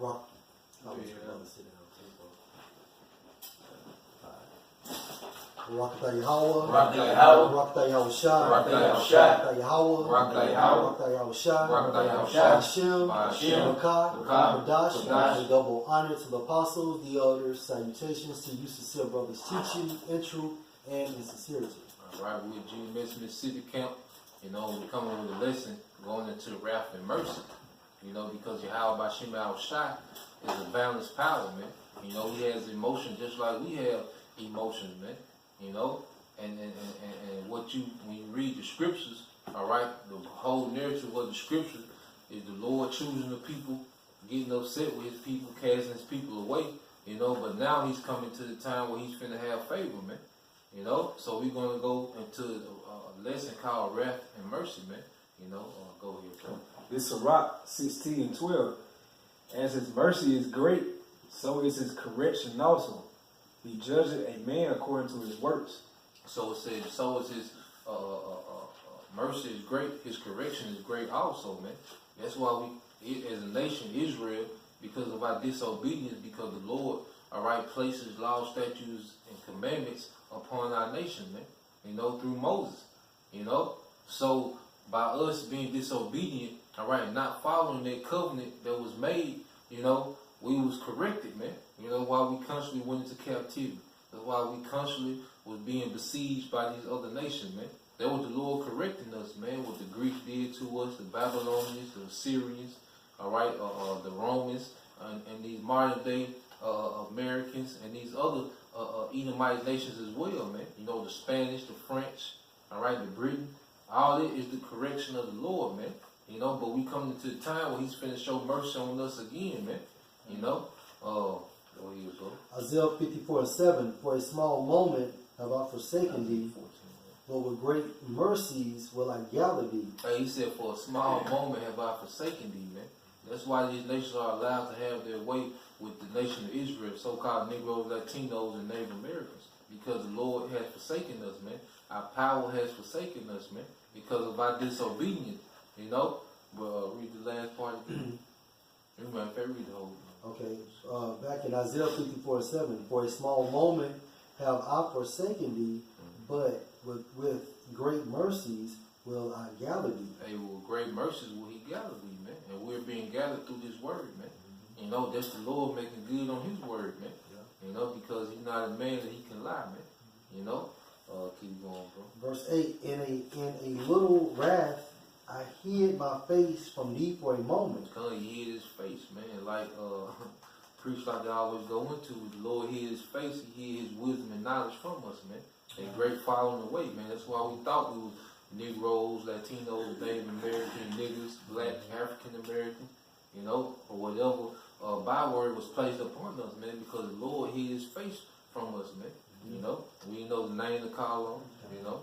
Rock. Rakata Yahweh, Rakata Yahweh, Rakata Yahushua, Rakata Yahushua, Rakata Yahweh, Rakata Yahweh, Rakata Yahushua, Rakata Yahushua, Hashem, Hashem, Rakah, Rakah, Kadash, Kadash. and double honor to the apostles, the elders, salutations to you sincere brothers teaching in truth and in sincerity. All right, we're at GMS Mississippi Camp. You know, we're coming with a lesson going into the wrath and mercy. You know, because Yahweh Bashim Al-Shai is a balanced power, man. You know, he has emotion just like we have emotions, man. You know, and what when you read the scriptures, all right, the whole narrative of the scripture is the Lord choosing the people, getting upset with his people, casting his people away, you know, but now he's coming to the time where he's finna have favor, man. You know, so we're gonna go into a lesson called Wrath and Mercy, man. You know, go here, bro. This Sirach 16:12. As his mercy is great, so is his correction also. He judgeth a man according to his works. So it says, so is his mercy is great, his correction is great also, man. That's why we, as a nation, Israel, because of our disobedience, because the Lord, all right, places laws, statutes, and commandments upon our nation, man. You know, through Moses. You know, so by us being disobedient, all right, not following that covenant that was made, you know, we was corrected, man. You know, while we constantly went into captivity. That's why we constantly was being besieged by these other nations, man. That was the Lord correcting us, man, what the Greeks did to us, the Babylonians, the Assyrians, all right, the Romans, and these modern day Americans, and these other Edomite nations as well, man. You know, the Spanish, the French, all right, the Britain. All it is the correction of the Lord, man. You know, but we come into the time where he's finna show mercy on us again, man. You know, Isaiah 54:7. For a small moment have I forsaken thee, but with great mercies will I gather thee. Hey, he said, for a small moment have I forsaken thee, man. That's why these nations are allowed to have their way with the nation of Israel, so-called Negroes, Latinos, and Native Americans. Because the Lord has forsaken us, man. Our power has forsaken us, man. Because of our disobedience, you know. But read the last part again. Read the whole. Okay, back in Isaiah 54:7. For a small moment have I forsaken thee, but with great mercies will I gather thee. Hey, with great mercies will he gather thee, man. And we're being gathered through this word, man. You know, that's the Lord making good on his word, man. Yeah. You know, because he's not a man that he can lie, man. You know? Keep going, bro. Verse 8, in a little wrath I hid my face from thee for a moment. He hid his face, man. Like priests like they always go into, the Lord hid his face, he hid his wisdom and knowledge from us, man. A great following away, man. That's why we thought we were Negroes, Latinos, Native American, niggas, black, African American, you know, or whatever byword was placed upon us, man, because the Lord hid his face from us, man. You know, we didn't know the name to call on, you know.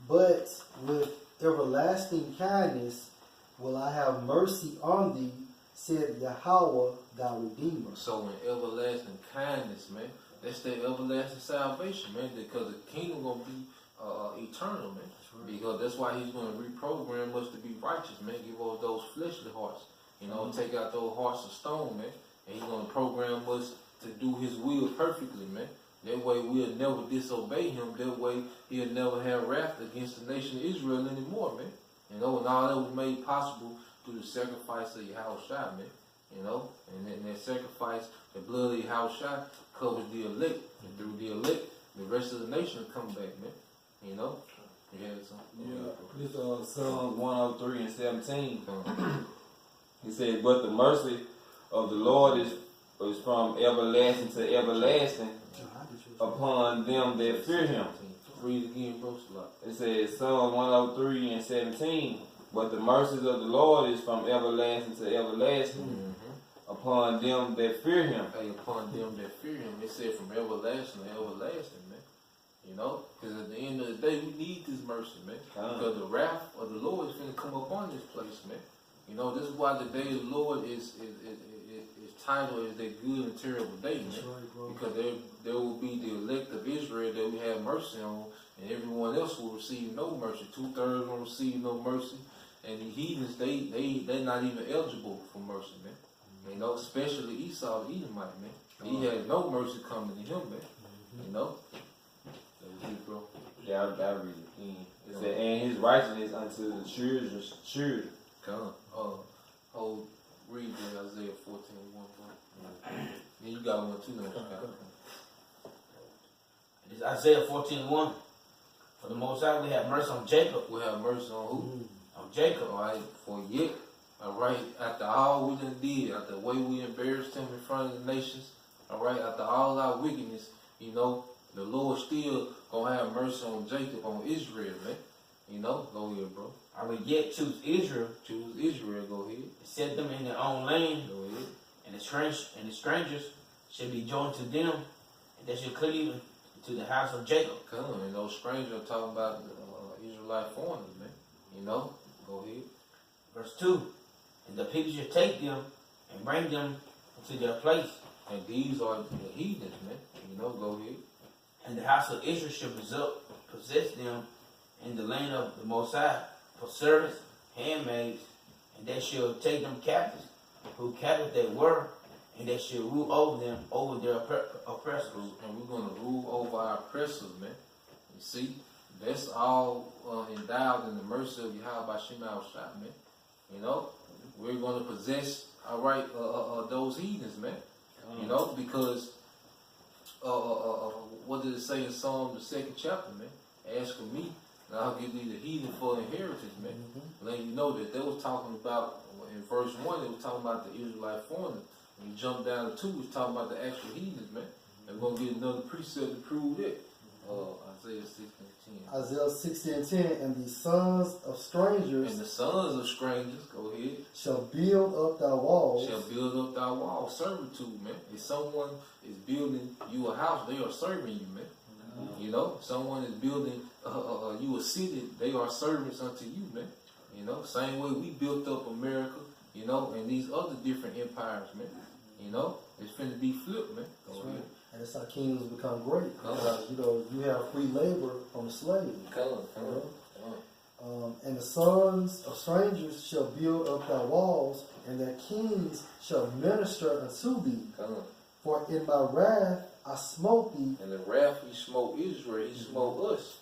But with everlasting kindness will I have mercy on thee, said Yahweh thy Redeemer. So in everlasting kindness, man, that's the everlasting salvation, man, because the kingdom gonna be eternal, man. Right. Because that's why he's gonna reprogram us to be righteous, man. Give us those fleshly hearts, you know, take out those hearts of stone, man. And he's gonna program us to do his will perfectly, man. That way we'll never disobey him. That way he'll never have wrath against the nation of Israel anymore, man. You know, and all that was made possible through the sacrifice of Yahushua, man. You know, and that sacrifice, the blood of Yahushua covers the elect. And through the elect, the rest of the nation will come back, man. You know? You had something? Yeah. This Psalm 103 and 17. He said, but the mercy of the Lord is from everlasting to everlasting upon them that fear him. Read again, bro. It says Psalm 103 and 17. But the mercies of the Lord is from everlasting to everlasting upon them that fear him. Hey, upon them that fear him. It said from everlasting to everlasting, man. You know? Because at the end of the day, we need this mercy, man. Because the wrath of the Lord is going to come upon this place, man. You know, this is why the day of the Lord is titled as that good and terrible day, man. Right, because there will be the elect of Israel that we have mercy on, and everyone else will receive no mercy. 2/3 will receive no mercy, and the heathens they're not even eligible for mercy, man. You know, especially Esau, the Edomite, man. He had no mercy coming to him, man. You know? That was it, bro. Yeah, I read it. It said, and his righteousness unto the children. Come on. Read the Isaiah 14:1, bro. Then you got one too, no, Scott. It's Isaiah 14:1. For the Most High, we have mercy on Jacob. We have mercy on who? On Jacob. Alright, for yet, alright, after all we done did, after the way we embarrassed him in front of the nations, alright, after all our wickedness, you know, the Lord still gonna have mercy on Jacob, on Israel, man. You know, go ahead, bro. I will yet choose Israel, Choose Israel, go ahead. and set them in their own land, Go ahead. and the strangers shall be joined to them, and they shall cleave to the house of Jacob. Come on, and those strangers are talking about Israelite foreigners, man. You know, go ahead. Verse 2. And the people shall take them and bring them into their place, And these are the heathens, man. You know, go ahead. and the house of Israel shall possess them in the land of the Most High for servants, handmaids, and they shall take them captives, who captives they were, and they shall rule over them, over their oppressors. And we're going to rule over our oppressors, man. You see, that's all endowed in the mercy of Yahweh Shem Al-Shah, man. You know, we're going to possess, all right, those heathens, man. You know, because what did it say in Psalm, the 2nd chapter, man? Ask of me, and I'll give thee the heathen for inheritance, man. Letting you know that they was talking about, in verse 1, they were talking about the Israelite foreigner. When you jump down to 2, it's talking about the actual heathens, man. And we're going to get another precept to prove it. Isaiah 16:10. Isaiah 60:10, and the sons of strangers And the sons of strangers, go ahead, shall build up thy walls, shall build up thy wall. Servitude, man. If someone is building you a house, they are serving you, man. You know, someone is building you a city, they are servants unto you, man. You know, same way we built up America, you know, and these other different empires, man. You know, it's finna be flipped, man. Go That's ahead. right. And that's how kingdoms become great. Come on. Because, you know, you have free labor from the slave. Come on, You know? come on. And the sons of strangers shall build up thy walls, and their kings shall minister unto thee. Come on. For in my wrath I smote thee, And the wrath he smote Israel, he smote us.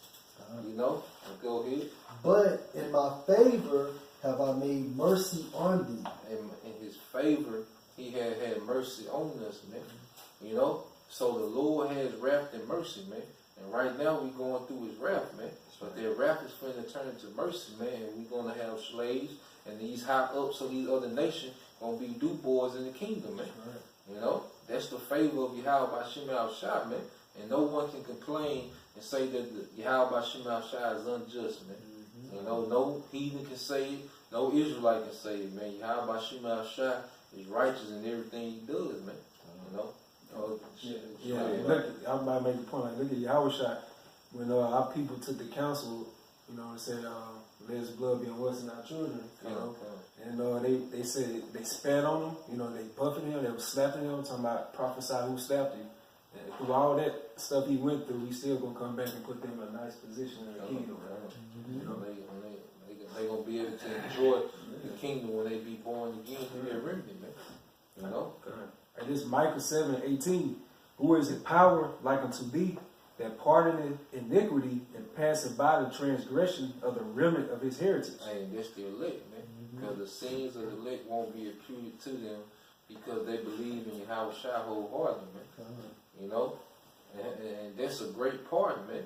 You know? Go ahead. but in my favor have I made mercy on thee. And in his favor, he had mercy on us, man. You know? So the Lord has wrath and mercy, man. And right now we're going through his wrath, man. But their wrath is going to turn into mercy, man. And we're going to have slaves. And these high ups of these other nations going to be do boys in the kingdom, man. You know? That's the favor of Yahweh Shem Al-Shah, man. And no one can complain and say that Yahweh Shem Al-Shah is unjust, man. You know, no heathen can say it. No Israelite can say it, man. Yahweh Shem Al-Shah is righteous in everything he does, man. You know? Yeah, look, I'm about to make a point. Like, look at Yahushua. When our people took the council, you know, and said, let his blood be on us and our children, you know. And they said they spat on him, you know, they buffeted him, they were slapping him, talking about prophesy who slapped him. And through all that stuff he went through, we still gonna come back and put them in a nice position in the kingdom. You know, they gonna be able to enjoy the kingdom when they be born again through their remedy, man. You know? And this Micah 7:18, who is in power like unto thee, that pardoneth iniquity and passeth by the transgression of the remnant of his heritage. Hey, that's the elect, man. Because the sins of the elect won't be imputed to them because they believe in Yahweh Shai wholeheartedly, man. You know? And that's a great part, man.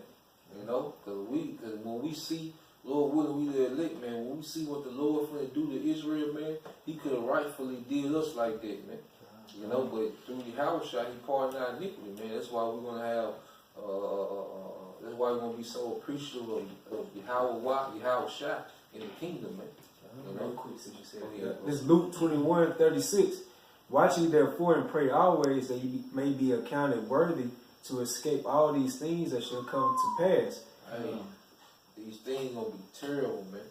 You know? Because when we see, Lord willing, we the elect, man, when we see what the Lord finna do to Israel, man, he could have rightfully did us like that, man. You know, but through Yahweh Shai, he pardoned our iniquity, man. That's why we're going to have, that's why we're going to be so appreciative of Yahweh Shai in the kingdom, man. You know? Real quick, since you said this Luke 21:36. Watch ye therefore and pray always that ye may be accounted worthy to escape all these things that shall come to pass. Hey, these things going to be terrible, man.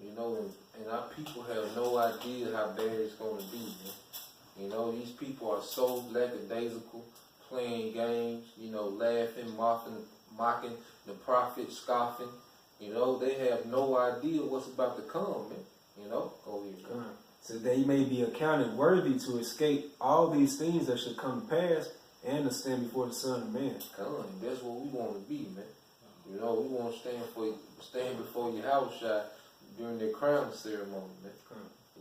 You know, and our people have no idea how bad it's going to be, man. You know, these people are so lackadaisical, playing games, you know, laughing, mocking the prophet, scoffing. You know, they have no idea what's about to come, man. You know, go ahead. so that he may be accounted worthy to escape all these things that should come to pass and to stand before the Son of Man. Come on, that's what we want to be, man. You know, we want to stand before your house shot during the crown ceremony, man.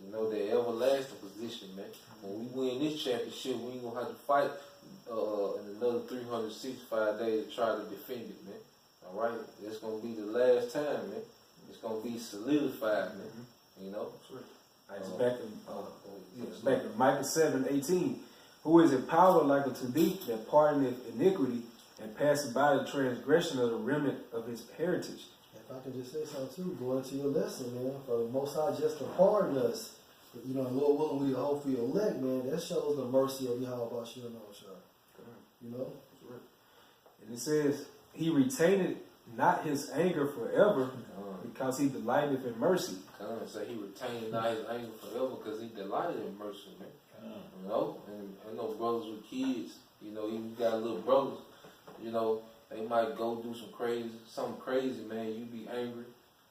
You know, the everlasting position, man. When we win this championship, we ain't gonna have to fight in another 365 days to try to defend it, man. All right, it's gonna be the last time, man. It's gonna be solidified, man. You know. It's back in Micah 7:18. Who is empowered like unto thee that pardoneth iniquity and passeth by the transgression of the remnant of his heritage. If I can just say something too, going into your lesson, man, for the Most High just to pardon us, you know, Lord willing, we hopefully elect, man, that shows the mercy of Yahweh Shah. You know? And it says, he retained not his anger forever because he delighteth in mercy. So he retained not his anger forever because he delighted in mercy, man. You know, and I know brothers with kids, you know, even you got little brothers, you know, they might go do something crazy, man. You be angry,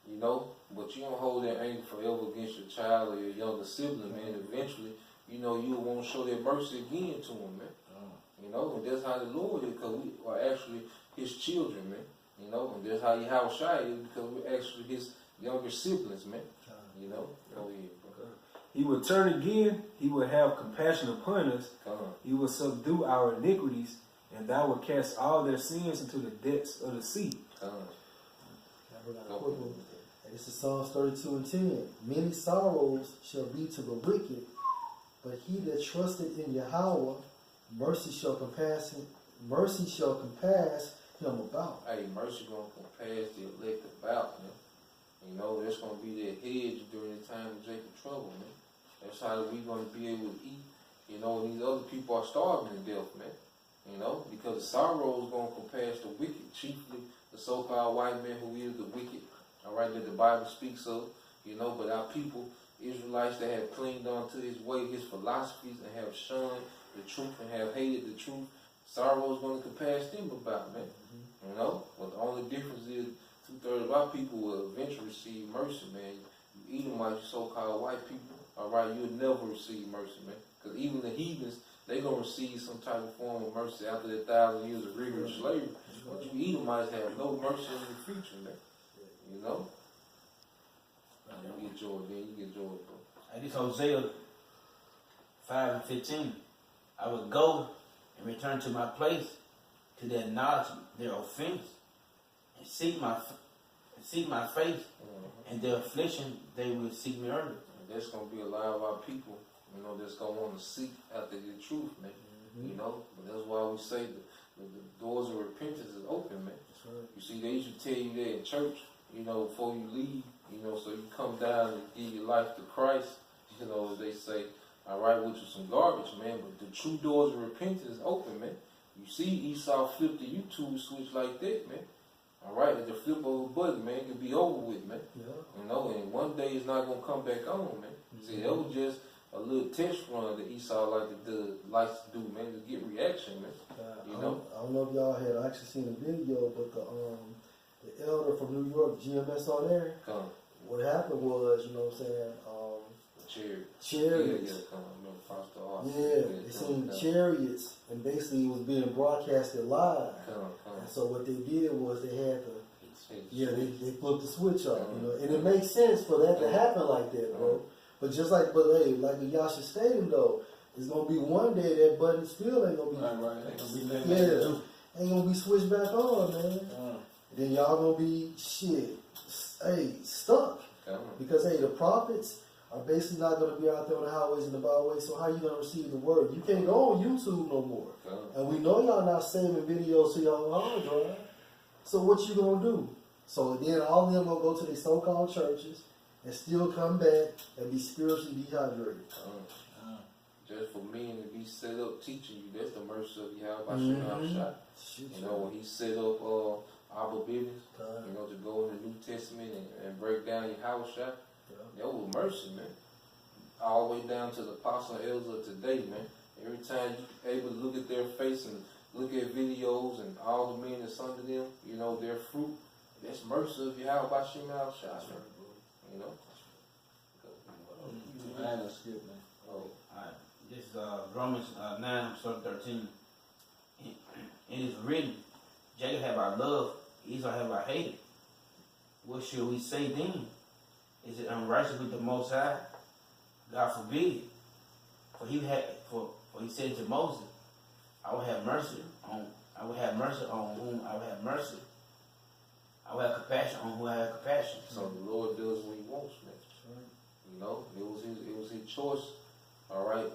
you know, but you don't hold that anger forever against your child or your younger sibling, man. Eventually, you know, you won't show that mercy again to him, man. You know, and that's how the Lord is, because we are actually his children, man. You know, and that's how Yahushua is, because we're actually his younger siblings, man. You know, go ahead, bro. He will turn again, he will have compassion upon us, he will subdue our iniquities, and thou will cast all their sins into the depths of the sea. And this is Psalms 32:10. Many sorrows shall be to the wicked, but he that trusted in Yahweh, mercy shall compass him about. Hey, mercy gonna compass the elect about, man. You know, there's gonna be that hedge during the time of Jacob's trouble, man. That's how we gonna be able to eat. You know, and these other people are starving to death, man. You know, because the sorrow is gonna compass the wicked, chiefly the so-called white man who is the wicked. All right, that the Bible speaks of. You know, but our people, Israelites that have clinged on to his way, his philosophies, and have shunned the truth and have hated the truth, sorrow is going to compass them about, man. You know, but the only difference is 2/3 of our people will eventually receive mercy, man. You Edomites, you so-called white people, all right, you'll never receive mercy, man. Because even the heathens, they're going to receive some type of form of mercy after their 1,000 years of rigorous slavery. But you Edomites have no mercy in the future, man. You know? You get joy, then you get joy, bro. And this Hosea 5:15. I will go and return to my place, to their knowledge, their offense, and seek my face, and their affliction they will seek me early. And there's gonna be a lot of our people, you know, that's gonna want to seek after the truth, man. You know, but that's why we say the doors of repentance is open, man. You see, they used to tell you that in church, you know, before you leave, you know, so you come down and give your life to Christ. You know, they say, all right, which is some garbage, man, but the true doors of repentance is open, man. You see Esau flip the YouTube switch like that, man. All right, at the flip of a button, man, it can be over with, man. You know, and one day it's not going to come back on, man. See, that was just a little test run that Esau likes to do, man, to get reaction, man. You know? I don't know if y'all had actually seen the video, but the elder from New York, GMS on there, what happened was, you know what I'm saying, chariots. They seen chariots, and basically it was being broadcasted live. And so what they did was they had to, they flipped the switch off, you know, and it makes sense for that to happen like that, bro. But just like, like Yasha stated though, it's gonna be one day that button still ain't gonna be, ain't gonna be switched back on, man. Then y'all gonna be stuck. Because the prophets are basically not going to be out there on the highways and the byways, so how you going to receive the word? You can't go on YouTube no more. And we know y'all not saving videos to y'all hard drive. So what you going to do? So then all of them going to go to their so-called churches and still come back and be spiritually dehydrated. Just for men to be set up teaching you, that's the mercy of Yahweh. You know, when he set up Abba Business, you know, to go in the New Testament and break down Yahushua, that was mercy, man. All the way down to the apostle and elders of today, man. Every time you're able to look at their face and look at videos and all the men that's under them, you know, their fruit, that's mercy of Yahweh Shem Al Shah, you know. skip, man. Oh, Alright, this is Romans 9, verse 13. It is written, Jacob have I loved, Esau have I hated. What shall we say then? Is it unrighteous with the Most High? God forbid. For he said to Moses, I will have mercy on whom I will have mercy. I will have compassion on whom I have compassion. so the Lord does what He wants, man. You know, it was His choice, all right,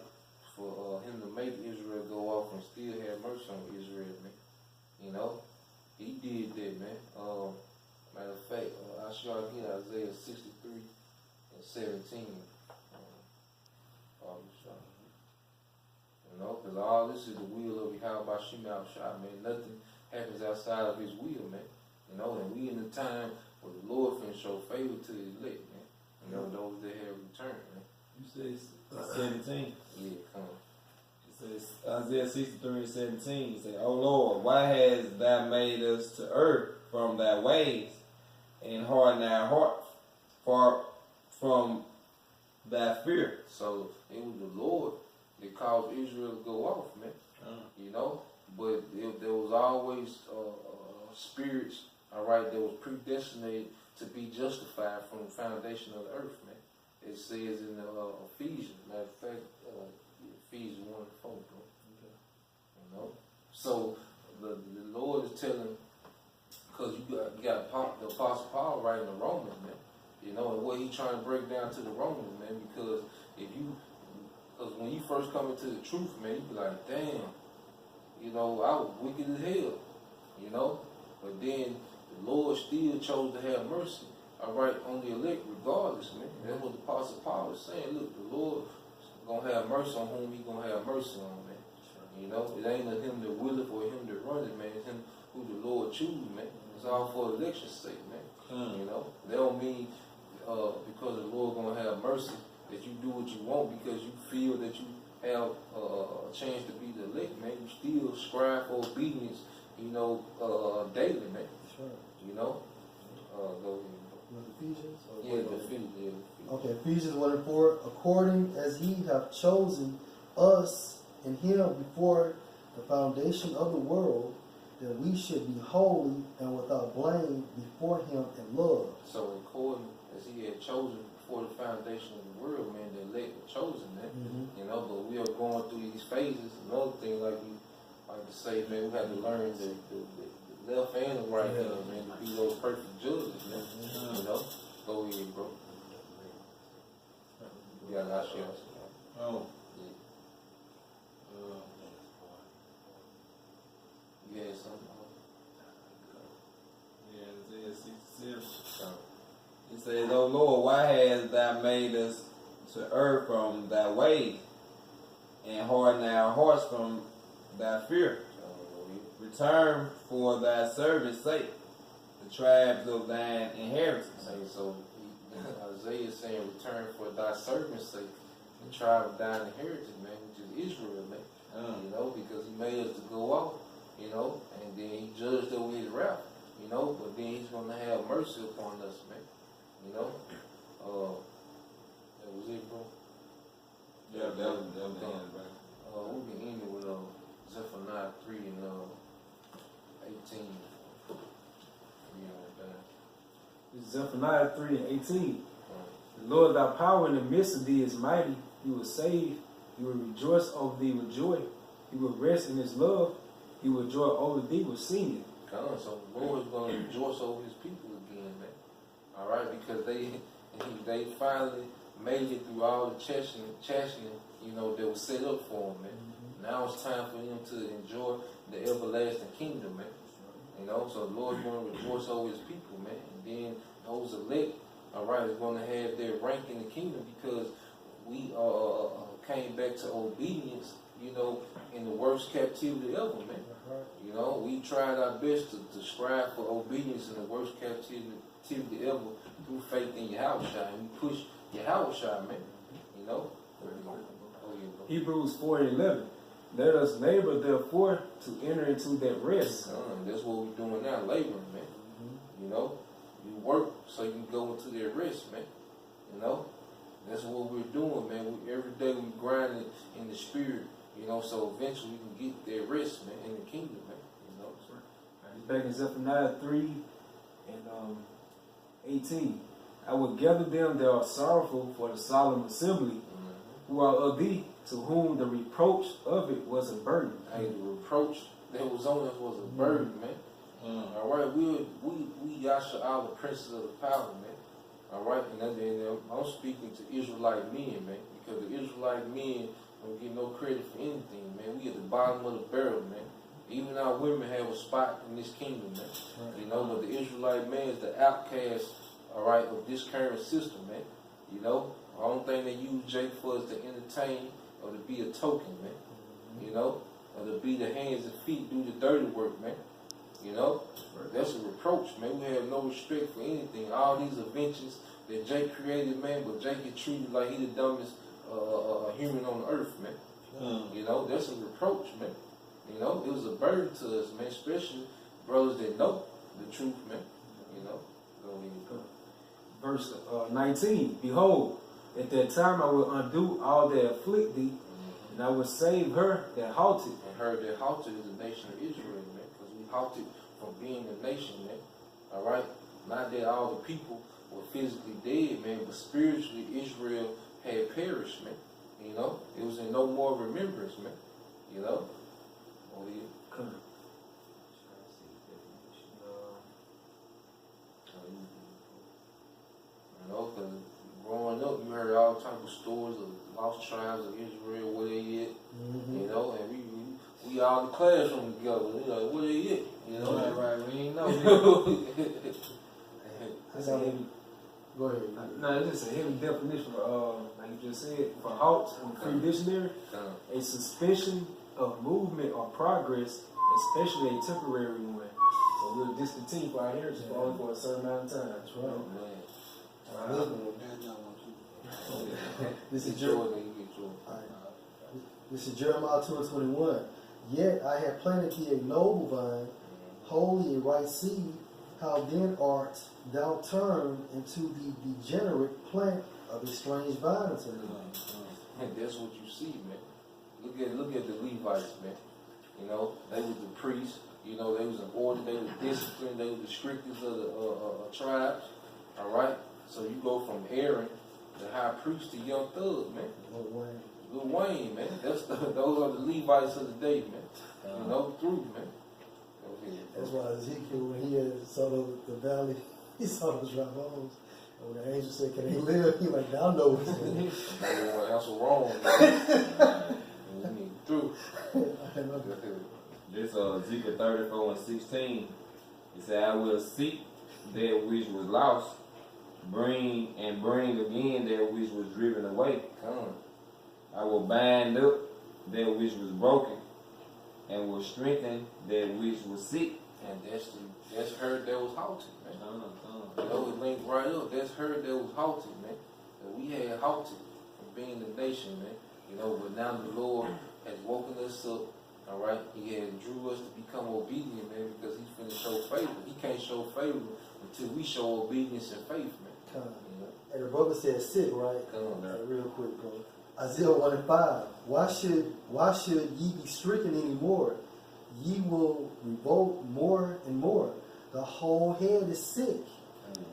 for Him to make Israel go off and still have mercy on Israel, man. You know, He did that, man. Matter of fact, I show again Isaiah 63 and 17. You know, because all this is the will of Yahweh Shem Shah, man. Nothing happens outside of His will, man. You know, and we in the time where the Lord finna show favor to His elect, man. You know, those that have returned, man. You said 17. Yeah, come on. It says Isaiah 63 and 17. It says, O Lord, why hast thou made us to err from thy ways, and harden our heart far from thy fear? So it was the Lord that caused Israel to go off, man. You know, but there was always spirits, all right, that was predestinated to be justified from the foundation of the earth, man. It says in Ephesians, matter of fact, Ephesians 1 and 4, bro. Okay. You know, so the Lord is telling, because you got the Apostle Paul writing the Romans, man. You know, and what he trying to break down to the Romans, man, because when you first come into the truth, man, you be like, damn, you know, I was wicked as hell, you know, but then the Lord still chose to have mercy, all right, on the elect regardless, man. That's what the Apostle Paul is saying. Look, the Lord is going to have mercy on whom He going to have mercy on, man. You know, it ain't him that willeth or him that runneth, man. It's him who the Lord chooses, man. It's all for election's sake, man. You know, that don't mean because the Lord going to have mercy that you do what you want because you feel that you have a chance to be the elect, man. You still strive for obedience, you know, daily, man. Sure. You know? Go ahead. Ephesians? Yeah, the Ephesians. Okay, Ephesians 1 and 4. According as He hath chosen us in Him before the foundation of the world, that we should be holy and without blame before Him in love. So according as He had chosen before the foundation of the world, man, the elect were chosen, man. Mm-hmm. You know, but we are going through these phases. Another thing, like you like to say, man, we have to learn the left and the right hand, man, to be those perfect judges, man. You know? Go ahead, bro. Yeah, I got you. Oh. Yeah. You had something? Yeah, Isaiah 67. It says, O Lord, why hast thou made us to err from thy ways, and harden our hearts from thy fear? Return for thy servant's sake the tribes of thine inheritance. And so Isaiah is saying, return for thy servant's sake the tribe of thine inheritance, man, which is Israel, man. You know, because He made us to go out, you know, and then He judged over His wrath, you know, but then He's going to have mercy upon us, man. You know? That was it, bro. Yeah, that was the end, bro. We can end it with Zephaniah 3 and 18. Zephaniah 3 and 18. The Lord thy power in the midst of thee is mighty. He will save. He will rejoice over thee with joy. He will rest in His love. He will joy over thee with singing. So the Lord is going to rejoice over His people again, man. All right, because they finally made it through all the chastening, you know, that was set up for them, man. Now it's time for them to enjoy the everlasting kingdom, man. You know, so the Lord is going to rejoice over His people, man. And then those elect, all right, is going to have their rank in the kingdom because we came back to obedience, you know, in the worst captivity ever, man. You know, we tried our best to strive for obedience in the worst captivity ever through faith in Yahweh, and we push Yahweh, man. You know? Hebrews 4 and 11. Let us labor, therefore, to enter into that rest. That's what we're doing now, laboring, man. You know? You work so you can go into that rest, man. You know? That's what we're doing, man. Every day we grinding in the spirit, you know, so eventually we can get that rest, man, in the kingdom, man. You know. It's back in Zephaniah 3 and 18. I will gather them that are sorrowful for the solemn assembly, who are of thee, to whom the reproach of it was a burden. Hey, the reproach that was on us was a burden, man. All right, we Yasha are the princes of the power, man. All right, and I'm speaking to Israelite men, man, because the Israelite men don't get no credit for anything, man. We at the bottom of the barrel, man. Even our women have a spot in this kingdom, man. Right. You know, but the Israelite man is the outcast, all right, of this current system, man. You know, the only thing they use Jake for is to entertain or to be a token, man. You know, or to be the hands and feet, do the dirty work, man. You know, that's a reproach, man. We have no respect for anything. All these inventions that Jake created, man, but Jake is treated like he the dumbest human on earth, man. You know, that's a reproach, man. You know, it was a burden to us, man, especially brothers that know the truth, man. You know, go ahead. Verse 19, behold, at that time I will undo all that afflict thee, and I will save her that halted. And her that halted is the nation of Israel, man, because we halted from being a nation, man. All right? Not that all the people were physically dead, man, but spiritually Israel had perished, man. You know? It was in no more remembrance, man. You know? Oh, yeah. You know, because growing up, you heard all types of stories of lost tribes of Israel, where they at, you know, and we all in the classroom together, you know, where they at, you know. Right, we ain't know. Go ahead. No, it's just a heavy definition for, like you just said, for halt in the Free Dictionary, a suspension of movement or progress, especially a temporary one. So we'll discontinue for our heritage for a certain amount of time. That's right. This is Jeremiah 2:21. Yet I have planted thee a noble vine, holy and right seed. How then art thou turned into the degenerate plant of a strange vine unto me? And that's what you see, man. Look at the Levites, man. You know, they was the priests. You know, they was in order. They was disciplined. They was the strictest of the tribes. All right. So you go from Aaron, the high priest, to Young Thug, man. Lil Wayne, man. Those are the Levites of the day, man. You know, through, man. That's why Ezekiel, when he saw the valley, he saw those dry bones. And when the angel said, "Can they live?" He like, "I know what's going on." That's wrong, man. We need through. This Ezekiel 34:16. He said, "I will seek that which was lost, bring again that which was driven away. I will bind up that which was broken, and will strengthen that which was sick." And that's her that was halted, man. You know, it linked right up. That's her that was halted, man. And we had halted from being the nation, man. You know, but now the Lord has woken us up. All right, He has drew us to become obedient, man, because He's finna show favor. He can't show favor until we show obedience and faith, man. You know? And the brother said sick, right? Come on, man. Real quick, bro. Isaiah 1:5. Why should ye be stricken anymore? Ye will revolt more and more. The whole head is sick,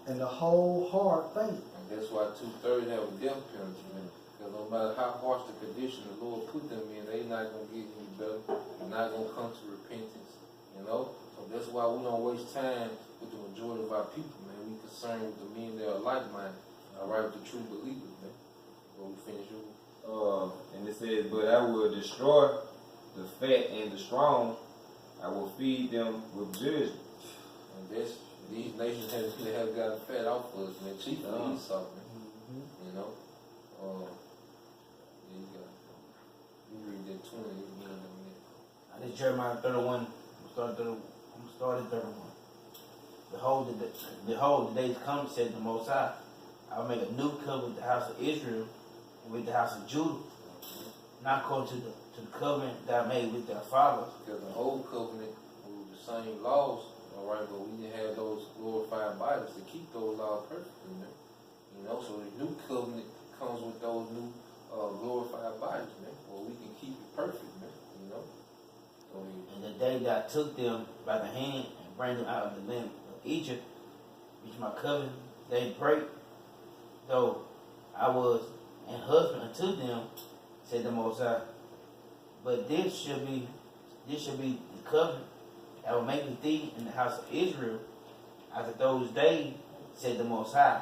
and the whole heart faint. And that's why 2/3 have a death penalty, man. Because no matter how harsh the condition the Lord put them in, they not gonna get any better. They're not gonna come to repentance. You know? So that's why we don't waste time with the majority of our people, man. We concerned with the men that are like-minded. All right, with the true believers, man. Well, we finish it. And it says, "But I will destroy the fat and the strong. I will feed them with judgment." And these nations have gotten fat off of us, man. Chiefly Esau, man. You know? You read that 20 again. I did Jeremiah 31. I'm started 31. Behold, the days come, said the Most High. I will make a new covenant with the house of Israel and with the house of Judah, not according to the covenant that I made with their fathers. Because the old covenant was the same laws, all right, but we didn't have those glorified bodies to keep those laws perfectly, man. You know, so the new covenant comes with day that I took them by the hand and bring them out of the land of Egypt, which my covenant they break, though I was an husband unto them, said the Most High. But this shall be the covenant I will make with thee in the house of Israel. After those days, said the Most High,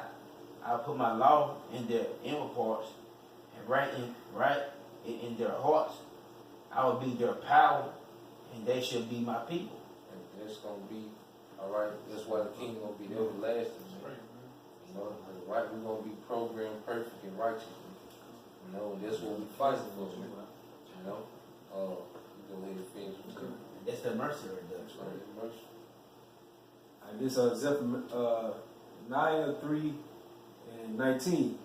I will put my law in their inward parts and write it in their hearts. I will be their power, and they shall be my people. And that's gonna be alright. That's why the kingdom gonna be everlasting. You know, right? We're gonna be programmed perfect and righteous. You know, and that's what we fighting for. You know, you go ahead and finish with it. That's the mercy right there. That's right, mercy. And this Zephaniah 3 and 19.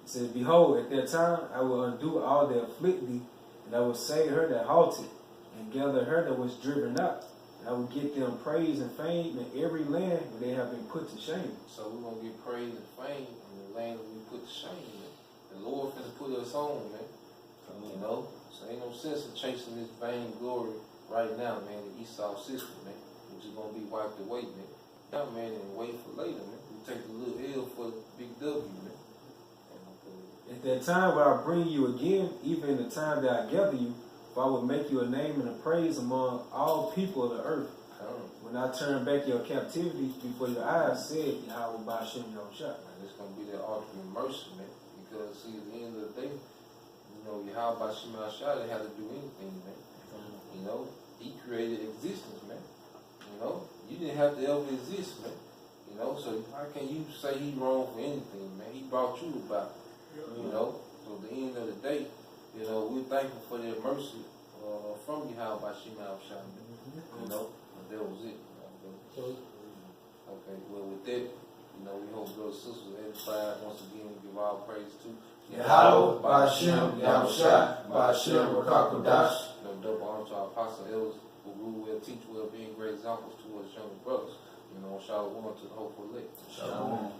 It says, Behold, at that time I will undo all that afflict thee, and I will save her that halted, and gather her that was driven out. And I will get them praise and fame in every land where they have been put to shame. So we're gonna get praise and fame in the land that we put to shame, man. The Lord finna put us on, man. You know? So ain't no sense in chasing this vain glory right now, man, the Esau system, man. Which is gonna be wiped away, man. Now, man, and wait for later, man. We take the little L for the big W, man. At that time will I bring you again, even in the time that I gather you, for I will make you a name and a praise among all people of the earth. When I turn back your captivity before your eyes, said Yahweh Ba'ashem Yahushua. It's gonna be that ultimate mercy, man. Because see, at the end of the day, you know, Yahweh Ba'ashem Yahushua didn't have to do anything, man. You know, he created existence, man. You know, you didn't have to ever exist, man. You know, so how can you say he wrong for anything, man? He brought you about. You know, so at the end of the day, you know, we're thankful for that mercy from Yahweh Ba'ashem Yahushua. You know, and that was it. Okay, well with that, you know, we hope brothers and sisters edified. Once again, we give all praise to Yahweh Ba'ashem Yahushua Ba'ashem Rakakodash. You know, double honor to our apostle elders who rule well, teach well, being great examples to us younger brothers. You know, shalom to the hopeful elect. Shalom.